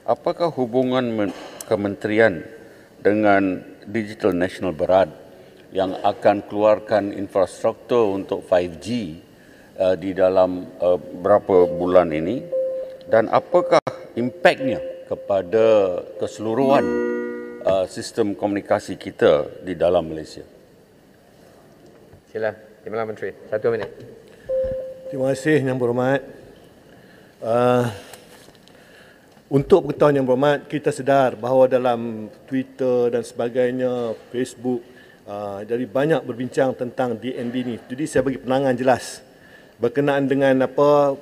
apakah hubungan kementerian dengan Digital National Berhad yang akan keluarkan infrastruktur untuk 5G di dalam berapa bulan ini, dan apakah impaknya kepada keseluruhan sistem komunikasi kita di dalam Malaysia? Sila, Timbalan Menteri, 1 minit. Terima kasih Yang Berhormat. Untuk pengetahuan Yang Berhormat, kita sedar bahawa dalam Twitter dan sebagainya, Facebook, jadi banyak berbincang tentang DNB ni. Jadi saya bagi penerangan jelas berkenaan dengan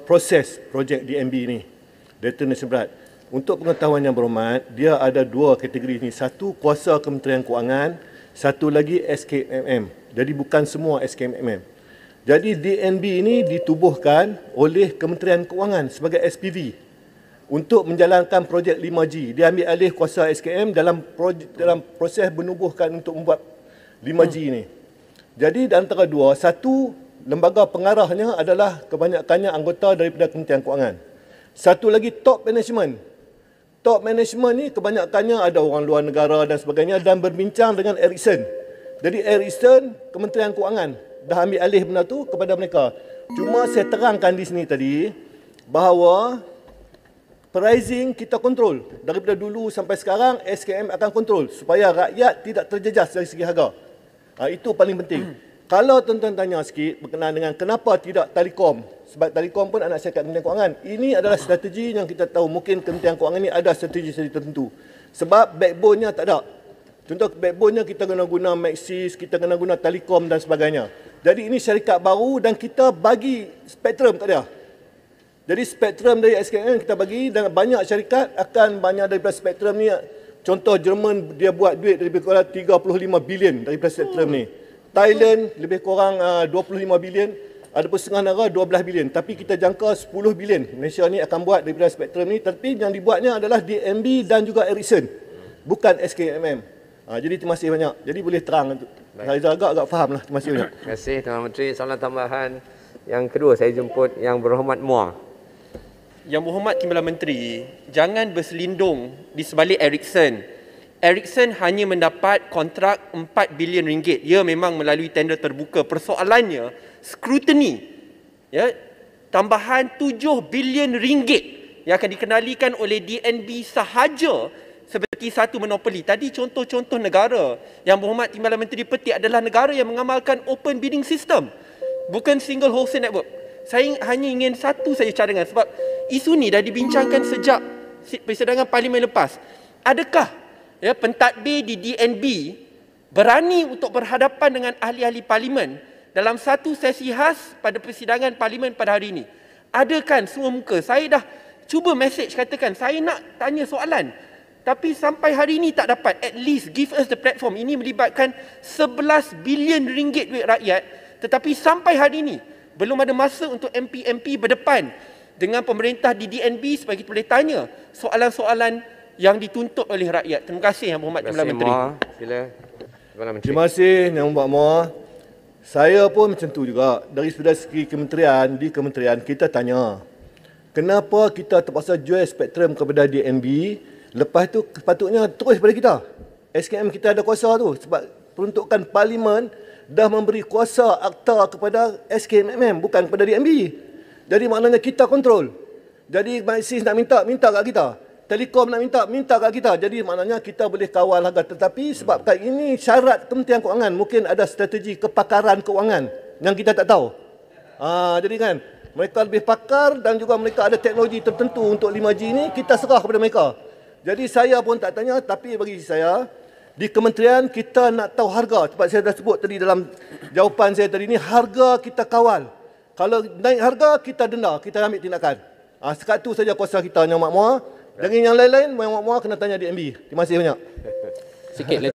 proses projek DNB ni, Data Nasional Berhad. Untuk pengetahuan Yang Berhormat, dia ada 2 kategori ni. Satu, kuasa Kementerian Kewangan, satu lagi SKMM. Jadi bukan semua SKMM. Jadi DNB ini ditubuhkan oleh Kementerian Kewangan sebagai SPV untuk menjalankan projek 5G. Dia ambil alih kuasa SKM dalam proses menubuhkan untuk membuat 5G ini. Jadi di antara dua, satu lembaga pengarahnya adalah kebanyakannya anggota daripada Kementerian Kewangan. Satu lagi top management. Top management ni kebanyakannya ada orang luar negara dan sebagainya, dan berbincang dengan Ericsson. Jadi Ericsson, Kementerian Kewangan dah ambil alih benda tu kepada mereka. Cuma saya terangkan di sini tadi bahawa pricing kita kontrol. Daripada dulu sampai sekarang, SKM akan kontrol supaya rakyat tidak terjejas dari segi harga. Itu paling penting. Kalau tuan-tuan tanya sikit berkenaan dengan kenapa tidak Telekom, sebab Telekom pun anak syarikat Kementerian Kewangan. Ini adalah strategi yang kita tahu. Mungkin Kementerian Kewangan ini ada strategi tertentu. Sebab backbone-nya tak ada. Contoh backbone-nya kita kena guna Maxis, kita kena guna Telekom dan sebagainya. Jadi ini syarikat baru dan kita bagi spektrum kat dia. Jadi spektrum dari SKM kita bagi, dan banyak syarikat akan banyak daripada spektrum ni. Contoh Jerman dia buat duit lebih kurang 35 bilion daripada spektrum ni. Thailand lebih kurang 25 bilion. Adapun setengah negara 12 bilion. Tapi kita jangka 10 bilion. Malaysia ni akan buat daripada spektrum ni. Tapi yang dibuatnya adalah DNB dan juga Ericsson. Bukan SKMM. Jadi terima kasih banyak. Jadi boleh terang. Saya agak faham lah. Terima kasih banyak. Terima kasih Tuan Menteri. Soalan tambahan yang kedua saya jemput Yang Berhormat Muar. Yang Berhormat Timbalan Menteri, jangan berselindung di sebalik Ericsson. Ericsson hanya mendapat kontrak 4 bilion ringgit. Ya, memang melalui tender terbuka. Persoalannya, scrutiny. Ya, tambahan 7 bilion ringgit yang akan dikenalikan oleh DNB sahaja seperti satu monopoli. Tadi contoh-contoh negara yang Berhormat Timbalan Menteri petik adalah negara yang mengamalkan open bidding system, bukan single wholesale network. Saya hanya ingin satu saja cadangan, sebab isu ni dah dibincangkan sejak persidangan parlimen lepas. Adakah pentadbir di DNB berani untuk berhadapan dengan ahli-ahli parlimen dalam satu sesi khas pada persidangan parlimen pada hari ini? Adakan semua muka? Saya dah cuba message, katakan saya nak tanya soalan, tapi sampai hari ini tak dapat. At least give us the platform. Ini melibatkan 11 bilion ringgit duit rakyat, tetapi sampai hari ini belum ada masa untuk MP-MP berdepan dengan pemerintah di DNB supaya kita boleh tanya soalan-soalan yang dituntut oleh rakyat. Terima kasih Yang Berhormat Timbalan Menteri. Sila, Timbalan Menteri. Terima kasih Yang Berhormat Muar. Saya pun macam tu juga. Dari segi kementerian, di kementerian kita tanya, kenapa kita terpaksa jual spektrum kepada DNB, lepas tu sepatutnya terus pada kita. SKM kita ada kuasa tu sebab peruntukan parlimen dah memberi kuasa akta kepada SKMM, bukan kepada DNB. Jadi maknanya kita kontrol. Jadi Maxis nak minta kat kita. Telekom nak minta kat kita. Jadi maknanya kita boleh kawal harga. Tetapi sebabkan ini syarat Kementerian Kewangan, mungkin ada strategi kepakaran kewangan yang kita tak tahu. Jadi kan, mereka lebih pakar dan juga mereka ada teknologi tertentu untuk 5G ini, kita serah kepada mereka. Jadi saya pun tak tanya, tapi bagi saya, di kementerian kita nak tahu harga. Sebab saya dah sebut tadi dalam jawapan saya tadi ni, harga kita kawal. Kalau naik harga, kita denda, kita ambil tindakan. Sekat tu saja kuasa kita, Yang Berhormat Muar. Dengan yang lain-lain, Yang Berhormat Muar kena tanya DNB. Terima kasih banyak. Sikit lagi.